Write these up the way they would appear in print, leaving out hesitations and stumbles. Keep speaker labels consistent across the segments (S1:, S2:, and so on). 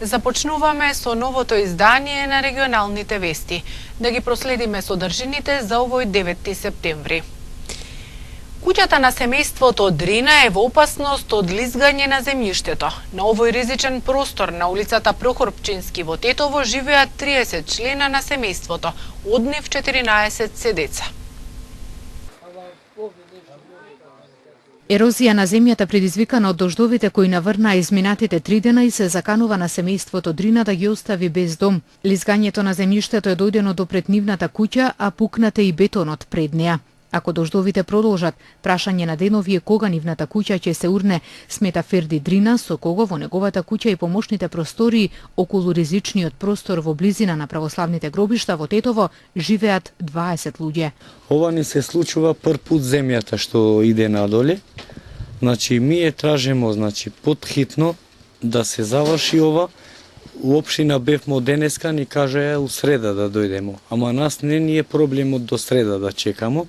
S1: Започнуваме со новото издание на регионалните вести. Да ги проследиме содржините за овој 9 септември. Куќата на семејството Дрина е во опасност од лизгање на земјиштето. На овој ризичен простор на улицата Прохор Пчински во Тетово живеат 30 члена на семејството, од нив 14 се деца.
S2: Ерозија на земјата предизвикана од дождовите кои наврнаа изминатите 3 дена и се заканува на семејството Дрина да ги остави без дом. Лизгањето на земјиштето е дојдено до пред нивната куќа, а пукнате и бетонот пред неа. Ако дождовите продолжат, прашање на денови е кога нивната куќа ќе се урне, смета Ферди Дрина, со кого во неговата куќа и помошните простории околу ризичниот простор во близина на православните гробишта во Тетово живеат 20 луѓе.
S3: Ова ни се случува прв пат земјата што иде надоле. Значи, ние тражимо, подхитно да се заврши ова. У општина бевмо денеска, ни кажа у среда да дојдемо. Ама нас не ни е проблемот до среда да чекамо.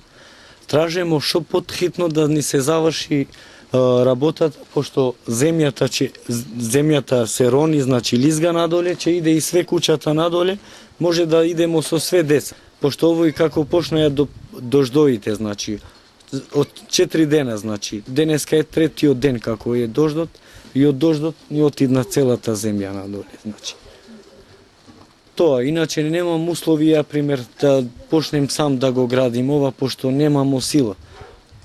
S3: Тражимо што подхитно да ни се заврши работата, пошто земјата се рони, лизга надоле, че иде и све куќата надоле, може да идемо со све деца. Пошто овој како почнаја дождовите, од 4 дена, денеска е третиот ден како е дождот, и од дождот ни отидна целата земја надоле, Тоа, иначе немам условија, пример, да почнем сам да го градим ова, пошто немамо сила.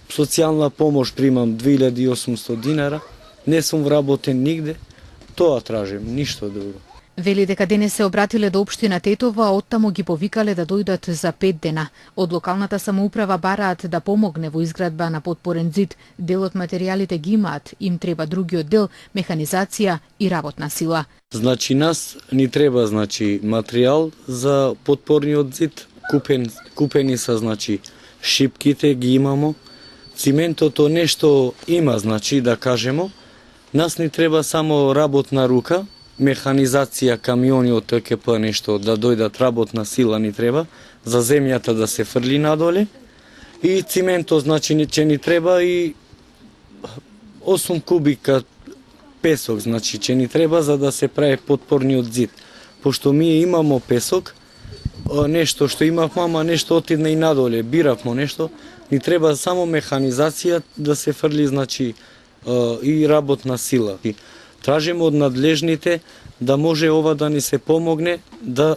S3: Социјална помош примам 2800 динара, не сум вработен нигде, тоа тражим, ништо друго.
S2: Вели дека денес се обратиле до општина Тетово, а оттаму ги повикале да дојдат за 5 дена. Од локалната самоуправа бараат да помогне во изградба на подпорен зид. Дел од материјалите ги имаат, им треба другиот дел, механизација и работна сила.
S3: Нас ни треба материјал за подпорниот зид, купени са шипките ги имамо, циментото нешто има, да кажемо. Нас ни треба само работна рука, механизација, камиони од ТКП нешто, да дојдат работна сила ни треба, за земјата да се фрли надоле, и циментот, че ни треба и 8 кубика песок, че ни треба за да се прави подпорниот зид. Пошто ние имамо песок, нешто што имавме, ама нешто отидна и надоле, биравмо нешто, ни треба само механизација да се фрли, и работна сила. Тражимо од надлежните да може ова да ни се помогне да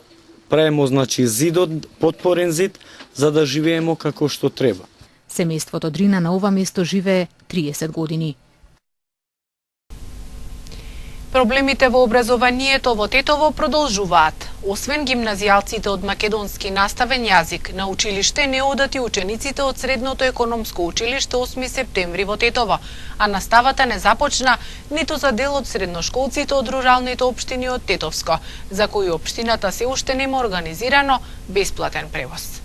S3: правимо зидот, подпорен зид, за да живеемо како што треба.
S2: Семејството Дрина на ова место живее 30 години.
S1: Проблемите во образованието во Тетово продолжуваат. Освен гимназијалците од македонски наставен јазик, на училиште не одат и учениците од Средното економско училиште 8 септември во Тетово, а наставата не започна ниту за дел од средношколците од руралните општини од Тетовско, за кои општината се уште нема организирано бесплатен превоз.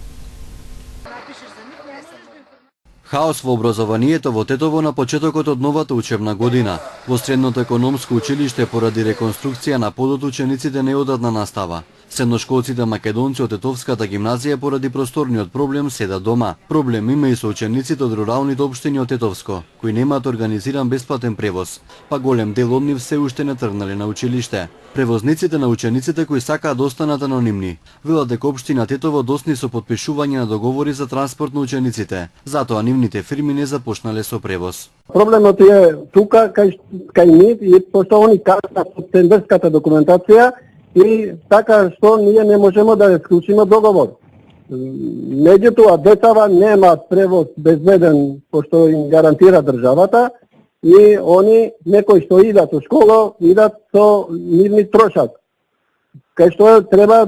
S4: Хаос во образованието во Тетово на почетокот од новата учебна година. Во Средното економско училиште поради реконструкција на подот учениците не одат на настава. Средношколците македонци од Тетовската гимназија поради просторниот проблем седат дома. Проблем има и со учениците од руралните општини од Тетовско, кои немаат организиран бесплатен превоз, па голем дел од нив се уште не тргнале на училиште. Превозниците на учениците кои сакаат да останат анонимни, велат дека општина Тетово досни со подпишување на договори за транспорт на учениците, затоа нивните фирми не започнале со превоз.
S5: Проблемот е тука кај нив и пошто они кажат со тендерската документација и така што ние не можеме да склучиме договор. Меѓутоа децава немаат превоз безбеден пошто им гарантира државата и они некои што идат во школа идат со нивни трошак. Кај што треба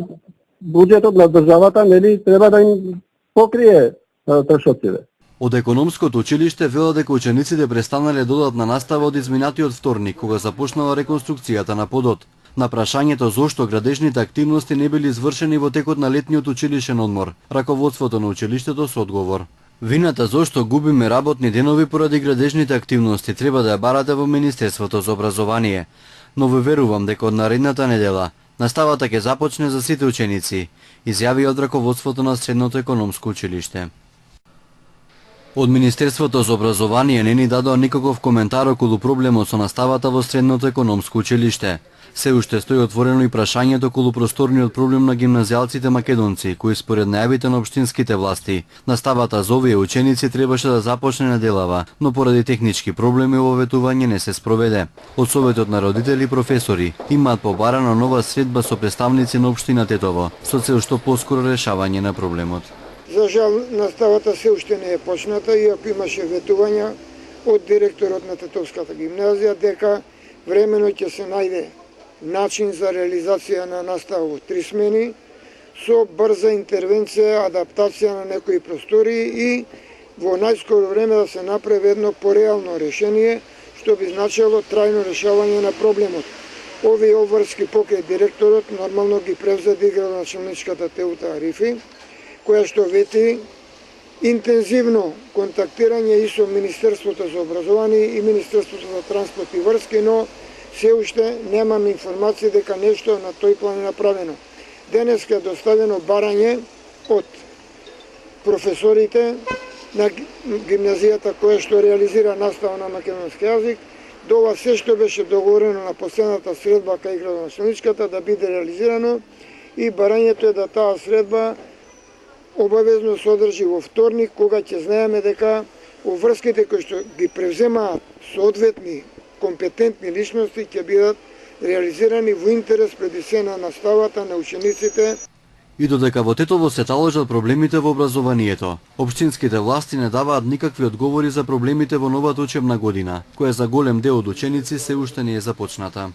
S5: буџетот на државата треба да им покрие трошоците.
S4: Од економското училиште велат дека учениците престанале да одат на настава од изминатиот вторник, кога започнала реконструкцијата на подот. На прашањето зошто градежните активности не били извршени во текот на летниот училишен одмор, раководството на училиштето со одговор: вината зошто губиме работни денови поради градежните активности треба да ја барате во Министерството за образование. Но ве верувам дека од наредната недела наставата ќе започне за сите ученици, изјави од раководството на Средното економско училиште. Од Министерството за образование не ни дадоа никаков коментар околу проблемот со наставата во Средното економско училиште. Се уште стои отворено и прашањето околу просторниот проблем на гимназијалците македонци, кои според најавите на општинските власти, наставата за овие ученици требаше да започне неделава, но поради технички проблеми оветување не се спроведе. Од Советот на родители и професори имаат побарана нова средба со представници на општина Тетово, со цел што поскоро решавање на проблемот.
S6: За жал, наставата се уште не е почната, иако имаше ветувања од директорот на Тетовската гимназија дека времено ќе се најде начин за реализација на настава во 3 смени со брза интервенција, адаптација на некои простори и во најскоро време да се направи едно пореално решение што би значило трајно решавање на проблемот. Овие обврски покрај директорот нормално ги превзеде градоначалничката Теута Арифи, која што вети интензивно контактирање и со Министерството за образование и Министерството за транспорт и врски, но се уште немам информација дека нешто на тој план е направено. Денеска е доставено барање од професорите на гимназијата која што реализира настава на македонски јазик, до ова се што беше договорено на последната средба кај градоначалничката да биде реализирано и барањето е да таа средба обавезно се одржи во вторник, кога ќе знаеме дека обврските кои што ги превземаат соодветни компетентни личности ќе бидат реализирани во интерес преди се на наставата на учениците.
S4: И додека во Тетово се таложат проблемите во образованието, општинските власти не даваат никакви одговори за проблемите во новата учебна година, која за голем дел од ученици се уште не е започната.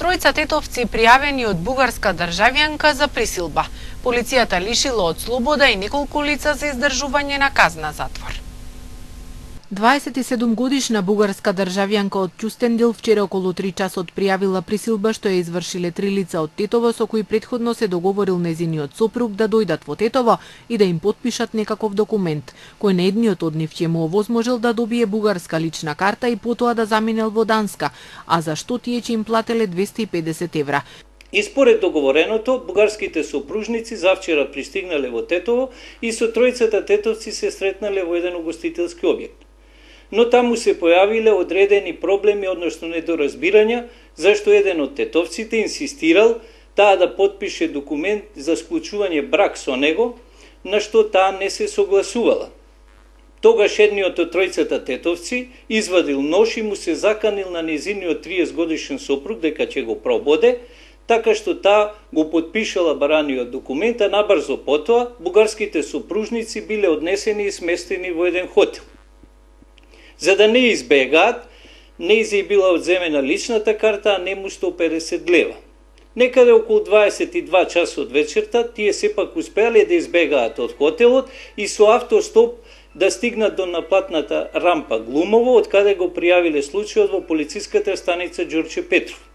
S1: Тројца тетовци пријавени од бугарска државјанка за присилба. Полицијата лишила од слобода и неколку лица за издржување на казна затвор.
S2: 27 годишна бугарска државјанка од Кюстендил вчера околу 3 часот пријавила присилба што ја извршиле 3 лица од Тетово со кои претходно се договорил незиниот сопруг да дојдат во Тетово и да им потпишат некаков документ, кој на едниот од нив ќе му овозможил да добие бугарска лична карта и потоа да заминел во Данска, а за што тие ќе им плателе 250 евра.
S7: И според договореното, бугарските сопружници завчера пристигнале во Тетово и со тројцата тетовци се сретнале во еден угостителски објект. Но таму се појавиле одредени проблеми, односно недоразбирања, зашто еден од тетовците инсистирал таа да потпише документ за склучување брак со него, на што таа не се согласувала. Тогаш едниот од тројцата тетовци извадил нож и му се заканил на незиниот 30 годишен сопруг дека ќе го прободе, така што таа го потпишала бараниот документ, а набрзо потоа бугарските сопружници биле однесени и сместени во еден хотел. За да не избегаат, нејзе била одземена личната карта, а нему 150 лева. Некаде околу 22 часа од вечерта, тие сепак успеале да избегаат од хотелот и со автостоп да стигнат до наплатната рампа Глумово, од каде го пријавиле случајот во полициската станица Ѓорче Петров.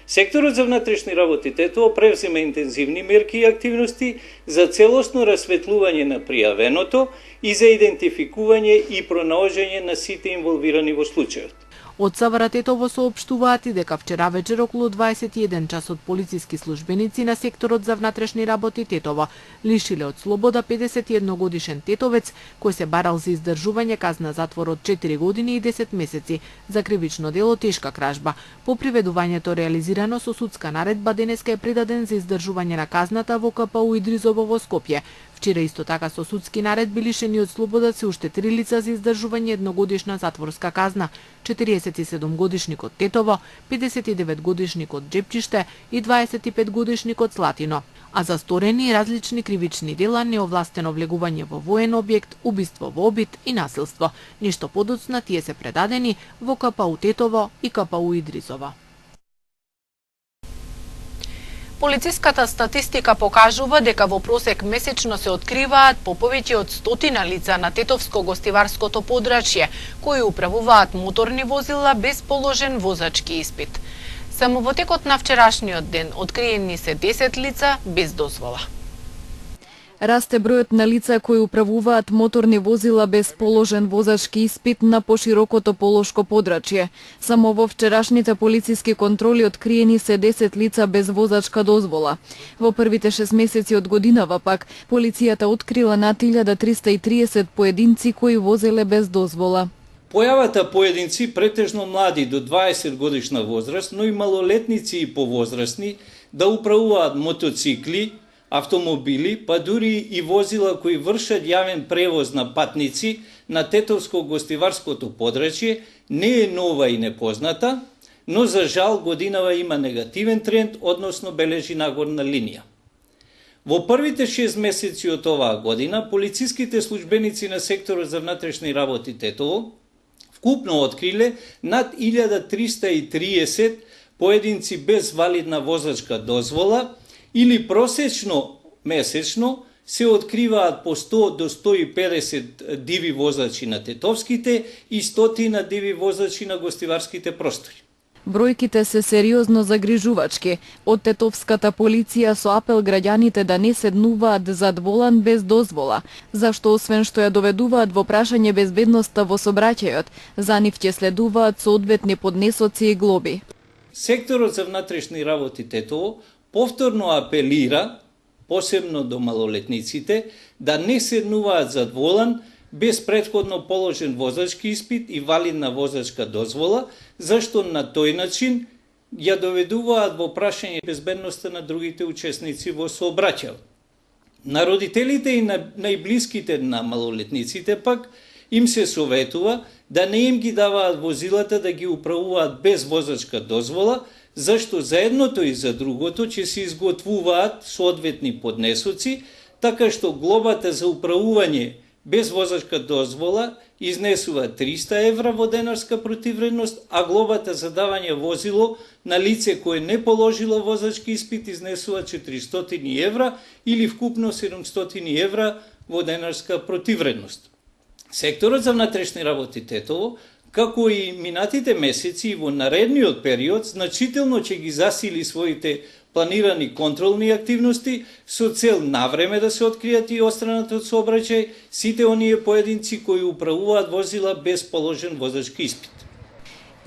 S7: Секторот за внатрешни работи Тетово превзема интензивни мерки и активности за целосно расветлување на пријавеното и за идентификување и пронаоѓање на сите инволвирани во случајот.
S2: Од СВР Тетово соопштуваат и дека вчера вечер околу 21 часот полициски службеници на секторот за внатрешни работи Тетово лишиле од слобода 51 годишен тетовец кој се барал за издржување казна затвор од 4 години и 10 месеци за кривично дело тешка кражба. По приведувањето реализирано со судска наредба денеска е предаден за издржување на казната во КПУ Идризово во Скопје. Вчера исто така со судски наредби лишени од слобода се уште 3 лица за издржување едногодишна затворска казна. 47 годишникот Тетово, 59 годишникот Джепчиште и 25 годишникот Слатино. А за сторени различни кривични дела, неовластено влегување во воен објект, убиство во обид и насилство. Ништо подоцна тие се предадени во КПУ Тетово и КПУ Идризово.
S1: Полициската статистика покажува дека во просек месечно се откриваат по повеќе од 100 лица на Тетовско-гостиварското подрачје, кои управуваат моторни возила без положен возачки испит. Само во текот на вчерашниот ден откриени се 10 лица без дозвола.
S8: Расте бројот на лица кои управуваат моторни возила без положен возачки испит на поширокото полошко подрачје. Само во вчерашните полициски контроли откриени се 10 лица без возачка дозвола. Во првите 6 месеци од годинава пак, полицијата открила над 1330 поединци кои возеле без дозвола.
S7: Појавата поединци, претежно млади до 20 годишна возраст, но и малолетници и повозрастни, да управуваат мотоцикли, автомобили, па дури и возила кои вршат јавен превоз на патници на Тетовско-гостиварското подрачје, не е нова и непозната, но за жал годинава има негативен тренд, односно бележи нагорна линија. Во првите 6 месеци од оваа година, полициските службеници на секторот за внатрешни работи Тетово вкупно откриле над 1330 поединци без валидна возачка дозвола, или просечно месечно се откриваат по 100 до 150 диви возачи на тетовските и 100 диви возачи на гостиварските простори.
S8: Бројките се сериозно загрижувачки. Од тетовската полиција со апел граѓаните да не седнуваат зад волан без дозвола, зашто освен што ја доведуваат во прашање безбедноста во сообраќајот, за нив ќе следуваат соодветни поднесоци и глоби.
S7: Секторот за внатрешни работи Тетово повторно апелира, посебно до малолетниците, да не седнуваат зад волан без претходно положен возачки испит и валидна возачка дозвола, зашто на тој начин ја доведуваат во прашање безбедноста на другите учесници во сообраќајот. На родителите и на најблиските на малолетниците пак им се советува да не им ги даваат возилата да ги управуваат без возачка дозвола, зашто за едното и за другото ќе се изготвуваат соодветни поднесоци, така што глобата за управување без возачка дозвола изнесува 300 евра во денарска противвредност, а глобата за давање возило на лице кое не положило возачки испит изнесува 400 евра или вкупно 700 евра во денарска противвредност. Секторот за внатрешни работи Тетово, како и минатите месеци во наредниот период, значително ќе ги засили своите планирани контролни активности со цел навреме да се откријат и отстранат од сообраќај сите оние поединци кои управуваат возила без положен возачки испит.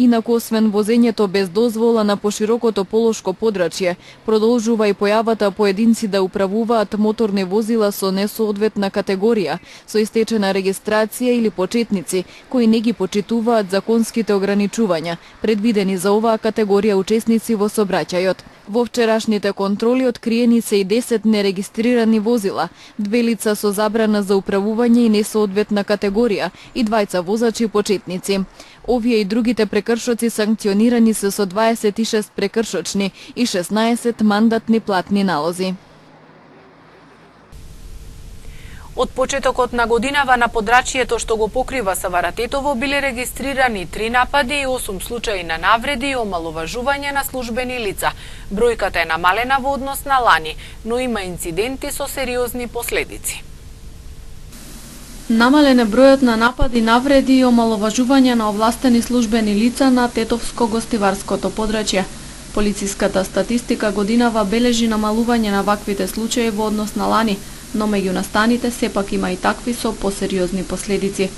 S8: Инаку, освен возењето без дозвола на поширокото полошко подрачје, продолжува и појавата поединци да управуваат моторни возила со несоодветна категорија, со истечена регистрација или почетници, кои не ги почитуваат законските ограничувања, предвидени за оваа категорија учесници во сообраќајот. Во вчерашните контроли откриени се и 10 нерегистрирани возила, 2 лица со забрана за управување и несоодветна категорија и 2 возачи почетници. Овие и другите прекршоци санкционирани се со 26 прекршочни и 16 мандатни платни налози.
S1: Од почетокот на годинава на подрачјето што го покрива Савара Тетово биле регистрирани 3 напади и 8 случаи на навреди и омаловажување на службени лица. Бројката е намалена во однос на лани, но има инциденти со сериозни последици.
S9: Намален е бројот на напади, навреди и омаловажување на овластени службени лица на Тетовско-гостиварското подрачје. Полициската статистика годинава бележи намалување на ваквите случаи во однос на лани, но меѓу настаните сепак има и такви со посериозни последици.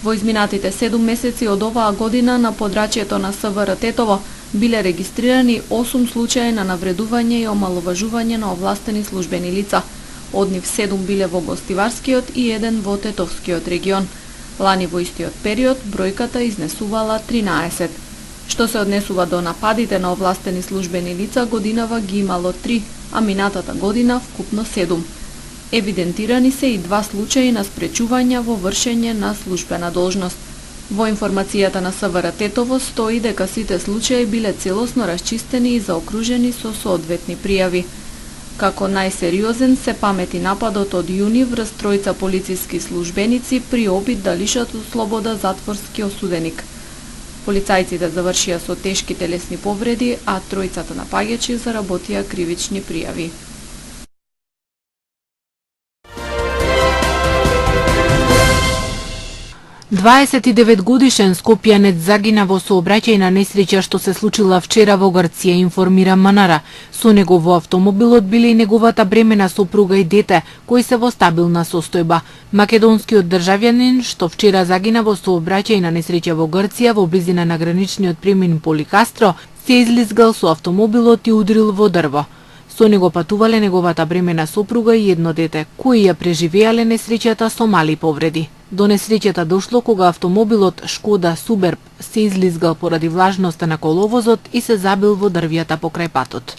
S9: Во изминатите 7 месеци од оваа година на подрачјето на СВР Тетово биле регистрирани 8 случаи на навредување и омаловажување на овластени службени лица. Од нив 7 биле во Гостиварскиот и 1 во Тетовскиот регион. Лани во истиот период бројката изнесувала 13. Што се однесува до нападите на овластени службени лица, годинава ги имало 3, а минатата година вкупно 7. Евидентирани се и 2 случаи на спречувања во вршење на службена должност. Во информацијата на СВР Тетово стои дека сите случаи биле целосно расчистени и заокружени со соодветни пријави. Како најсериозен се памети нападот од јуни врз 3 полициски службеници при обид да лишат од слобода затворски осуденик. Полицајците завршија со тешки телесни повреди, а 3 напаѓачи заработија кривични пријави.
S1: 29-годишен скопјанец загина во сообраќајна несреќа што се случила вчера во Грција, информира Манара. Со него во автомобилот биле и неговата бремена сопруга и дете, кои се во стабилна состојба. Македонскиот државјанин што вчера загина во сообраќајна несреќа во Грција во близина на граничниот премин Поликастро, се излизгал со автомобилот и удрил во дрво. Со него патувале неговата бремена сопруга и едно дете, кои ја преживеале несреќата со мали повреди. До несреќата дошло кога автомобилот Шкода Суберб се излизгал поради влажноста на коловозот и се забил во дрвјата покрај патот.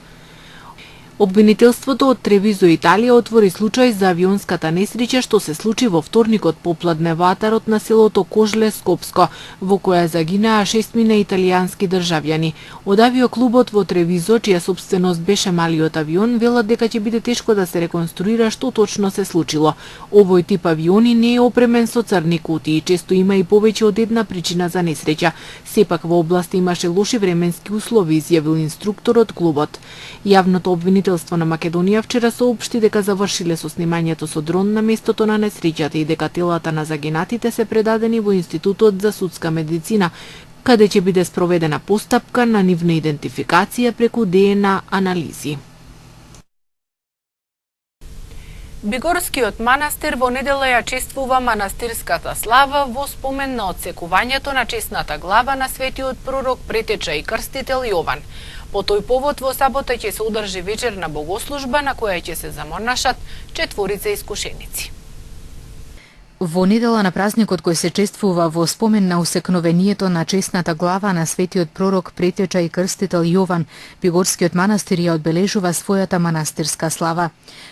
S1: Обвинителството од Тревизо, Италија, отвори случај за авионската несреќа што се случи во вторникот попладне во атарот на селото Кожле, Скопско, во која загинаа 6 италијански државјани. Од авиоклубот во Тревизо, чија собственост беше малиот авион, велат дека ќе биде тешко да се реконструира што точно се случило. Овој тип авиони не е опремен со црни кутии, често има и повеќе од една причина за несреќа. Сепак во областа имаше лоши временски услови, изјавил инструктор од клубот. Јавното обвинителство на Македонија вчера соопшти дека завршиле со снимањето со дрон на местото на несреќата и дека телата на загинатите се предадени во Институтот за судска медицина, каде ќе биде спроведена постапка на нивна идентификација преку ДНК анализи. Бигорскиот манастир во недела ја чествува манастирската слава во спомен на отсекувањето на чесната глава на светиот пророк, претеча и крстител Јован. По тој повод во сабота ќе се одржи вечерна богослужба на која ќе се замонашат 4 искушеници.
S2: Во недела на празникот кој се чествува во спомен на усекновението на чесната глава на светиот пророк, претеча и крстител Јован, Бигорскиот манастир ја одбележува својата манастирска слава.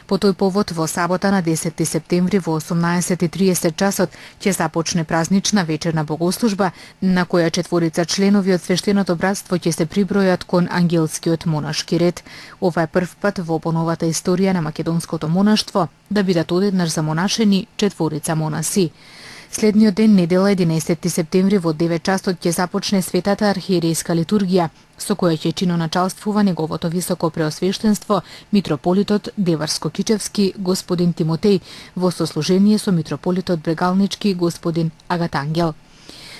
S2: По тој повод во сабота на 10 септември во 18:30 часот ќе започне празнична вечерна богослужба на која 4 членови од свештеното братство ќе се прибројат кон ангелскиот монашки ред. Ова е прв пат во поновата историја на македонското монаштво да бидат одеднаш замонашени 4 монаси. Следниот ден, недела 11 септември во 9 часот ќе започне светата архиерейска литургија, со која ќе чиноначалствува неговото високо преосвештенство митрополитот Деварско-Кичевски господин Тимотеј во сослужение со митрополитот Брегалнички господин Агатангел.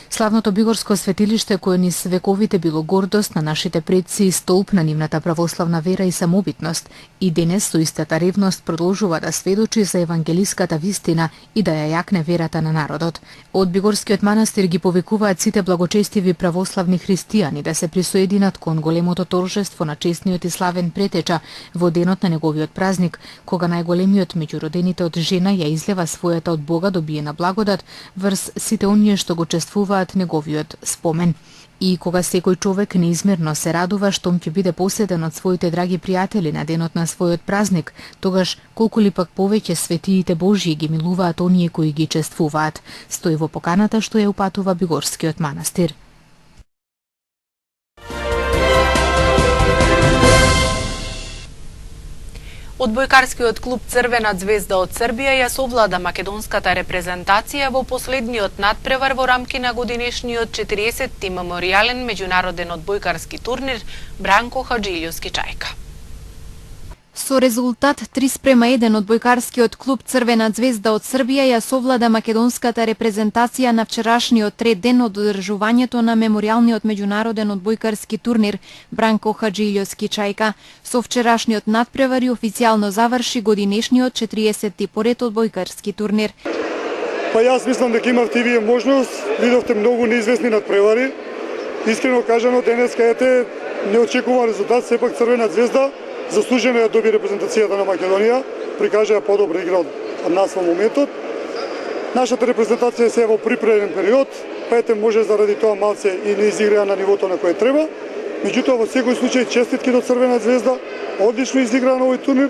S2: Славното Бигорско светилиште, кое низ вековите било гордост на нашите предци и столб на нивната православна вера и самобитност, и денес со истата ревност продолжува да сведочи за евангелиската вистина и да ја јакне верата на народот. Од Бигорскиот манастир ги повикуваат сите благочестиви православни христијани да се присоединат кон големото торжество на честниот и славен претеча во денот на неговиот празник, кога најголемиот меѓу родените од жена ја излева својата од Бога добиена благодат врз сите оние што го чествуваат неговиот спомен. И кога секој човек неизмерно се радува штом ќе биде поседен од своите драги пријатели на денот на својот празник, тогаш колку ли пак повеќе светиите Божји ги милуваат оние кои ги чествуваат, стои во поканата што ја упатува Бигорскиот манастир. Одбојкарскиот клуб Црвена звезда од Србија ја совлада македонската репрезентација во последниот надпревар во рамки на годинешниот 40-ти меморијален меѓународен одбојкарски турнир Бранко Хаджилјовски Чајка.
S8: Со резултат 3:1 одбојкарскиот клуб Црвена звезда од Србија ја совлада македонската репрезентација на вчерашниот трет ден од одржувањето на меморијалниот меѓународен одбојкарски турнир Бранко Хаджилјовски Чајка. Со вчерашниот надпревар официјално заврши годинешниот 40-ти поред одбојкарски турнир.
S10: Па јас мислам дека имавте и вие можност, видовте многу неизвестни надпревари. Искрено кажано, денеска ете неочекуван резултат, сепак Црвена звезда заслужено ја доби репрезентацијата на Македонија, прикажа ја подобра игра од нас во моментот. Нашата репрезентација се во припреден период, па ете може заради тоа малце и не изиграа на нивото на кое треба. Меѓутоа во секој случај честитки до Црвена звезда, одлично изиграа на овој турнир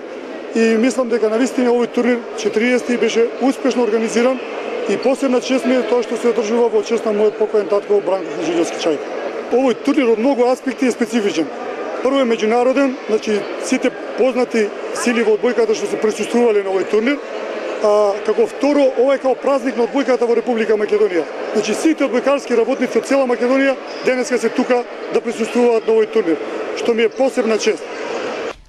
S10: и мислам дека навистина овој турнир 40 беше успешно организиран и посебна чест ми е тоа што се одржува во чест на мојот покоен татко Бранко Хаджилјовски Чајка. Овој турнир од многу аспекти е специфичен. Прво е меѓународен, значи сите познати сили во одбојката што се присуствувале на овој турнир, како второ, ова е како празник на одбојката во Република Македонија. Значи сите одбојкарски работници од цела Македонија денеска се тука да присуствуваат на овој турнир, што ми е посебна чест.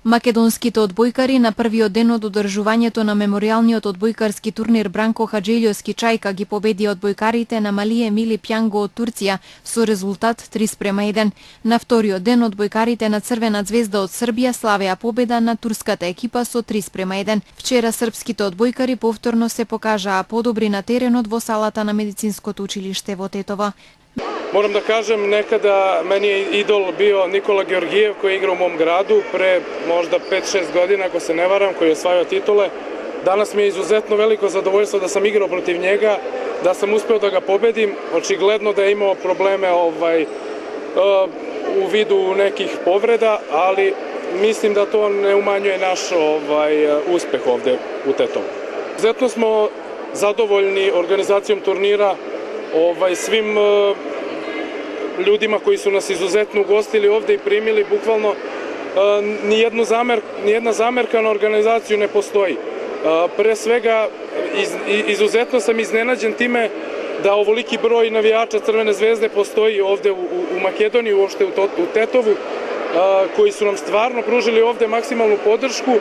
S8: Македонските одбојкари на првиот ден од одржувањето на меморијалниот одбојкарски турнир Бранко Хаџилјовски Чајка ги победи одбојкарите на Малие Мили Пјанго од Турција со резултат 3:1. На вториот ден одбојкарите на Црвена звезда од Србија славеа победа на турската екипа со 3:1. Вчера српските одбојкари повторно се покажаа подобри на теренот во салата на медицинското училиште во Тетово.
S11: Морам да кажем, некада мени е идол био Никола Георгиев, кој игра у мом граду пре можда 5-6 година, ако се не варам, кој освајao титуле. Данас ми е изузетно велико задоволство да сам играл против njega, да сам успео да га победим. Очигледно да е имao проблеме у виду неких повреда, али мислим да тоа не умањuje наш успех овде у Тетово. Изузетно смо задоволни организацијом турнира, svim ljudima koji su nas izuzetno ugostili ovde i primili, bukvalno nijedna zamerka na organizaciju ne postoji. Pre svega, izuzetno sam iznenađen time da ovoliki broj navijača Crvene zvezde postoji ovde u Makedoniji, uopšte u Tetovu, koji su nam stvarno pružili ovde maksimalnu podršku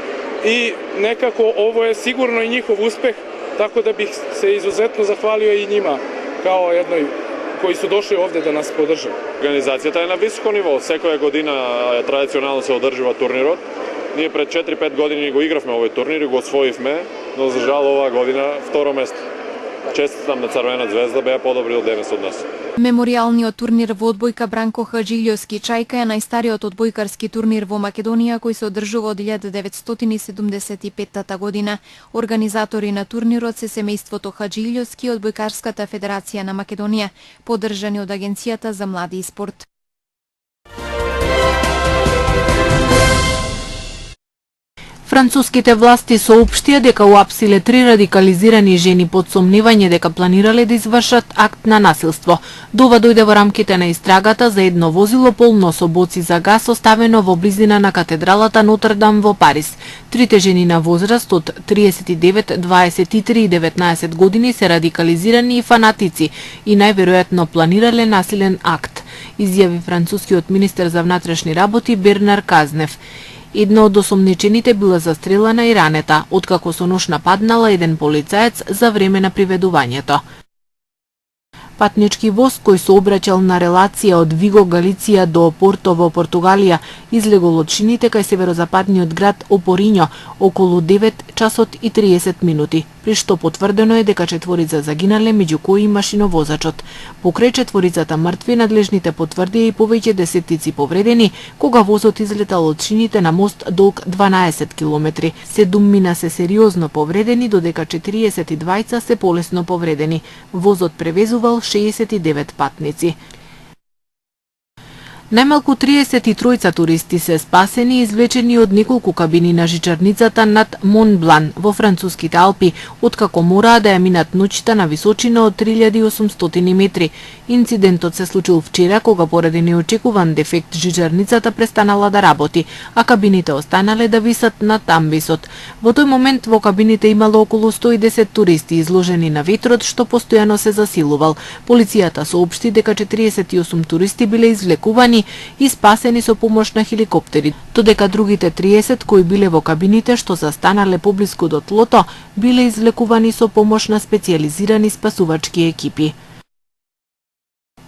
S11: i nekako ovo je sigurno i njihov uspeh, tako da bih se izuzetno zahvalio i njima kao jednoj koji su došli ovde da nas podrže.
S12: Организацијата е на високо ниво. Секоја година традиционално се одржува турнирот. Ние пред 4-5 години го игравме овој турнир и го освоивме, но за жал оваа година второ место. Честитам на Црвена звезда, беа подобри од денес од нас.
S8: Меморијалниот турнир во одбојка Бранко Хаџилјовски Чајка е најстариот одбојкарски турнир во Македонија кој се одржува од 1975 година. Организатори на турнирот се семејството Хаџилјовски и Одбојкарската федерација на Македонија, поддржани од Агенцијата за млади и спорт.
S1: Француските власти соопштија дека уапсиле 3 радикализирани жени под сомневање дека планирале да извршат акт на насилство. Дова дојде во рамките на истрагата за едно возило полно со боци за газ оставено во близина на катедралата Нотр-Дам во Париз. Трите жени на возраст од 39, 23 и 19 години се радикализирани и фанатици и најверојатно планирале насилен акт, изјави францускиот министер за внатрешни работи Бернар Казнев. Една од осомничените била застрелана и ранета, откако со нож нападнала еден полицаец за време на приведувањето. Патнички воз кој сообраќал на релација од Виго, Галиција до Порто во Португалија излегол од шините кај северозападниот град Опорињо околу 9 часот и 30 минути, при што потврдено е дека 4 загинале, меѓу кои и машиновозачот. Покрај 4 мртви, надлежните потврдија и повеќе десетици повредени, кога возот излетал од шините на мост долг 12 километри. 7 мина се сериозно повредени, додека 42 се полесно повредени. Возот превезувал 69 патници. Најмалку 33 туристи се спасени и извлечени од неколку кабини на жичарницата над Монблан во француските Алпи, откако мораа да ја минат ноќта на височина од 3800 метри. Инцидентот се случил вчера, кога поради неочекуван дефект жичарницата престанала да работи, а кабините останале да висат над амбисот. Во тој момент во кабините имало околу 110 туристи изложени на ветрот, што постојано се засилувал. Полицијата соопшти дека 48 туристи биле извлекувани и спасени со помош на хеликоптери, додека другите 30 кои биле во кабините што застанале поблиску до тлото, биле извлекувани со помош на специјализирани спасувачки екипи.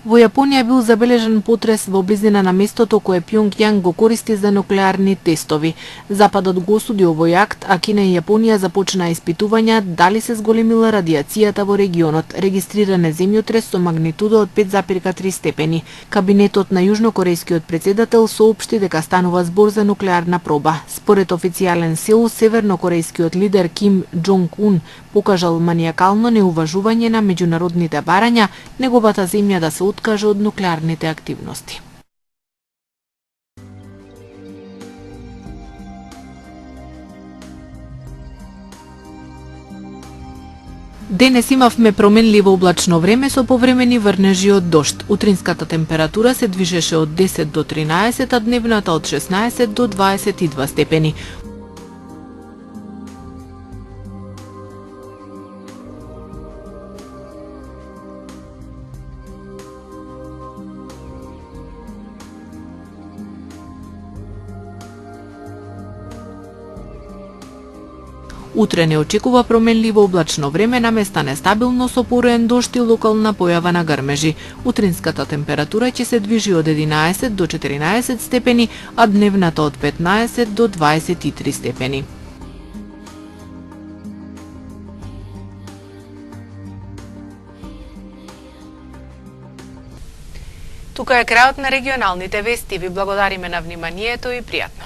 S1: Во Јапонија бил забележен потрес во близина на местото кое Пјонгјанг го користи за нуклеарни тестови. Западот го осуди овој акт, а Кина и Јапонија започнаа испитувања дали се зголемила радиацијата во регионот. Регистриран е земјотрес со магнитуда од 5,3 степени. Кабинетот на јужнокорејскиот претседател соопшти дека станува збор за нуклеарна проба. Според официјален Сеул, севернокорејскиот лидер Ким Џонг Ун покажал маниакално неуважување на меѓународните барања, неговата земја да се откаже од нуклеарните активности. Денес имавме променливо облачно време со повремени врнежи од дожд. Утринската температура се движеше од 10 до 13, а дневната од 16 до 22 степени. Утре не очекува променливо облачно време, на места нестабилно со пороен дожд и локална појава на грмежи. Утринската температура ќе се движи од 11 до 14 степени, а дневната од 15 до 23 степени. Тука е крајот на регионалните вести. Ви благодариме на вниманието и пријатно.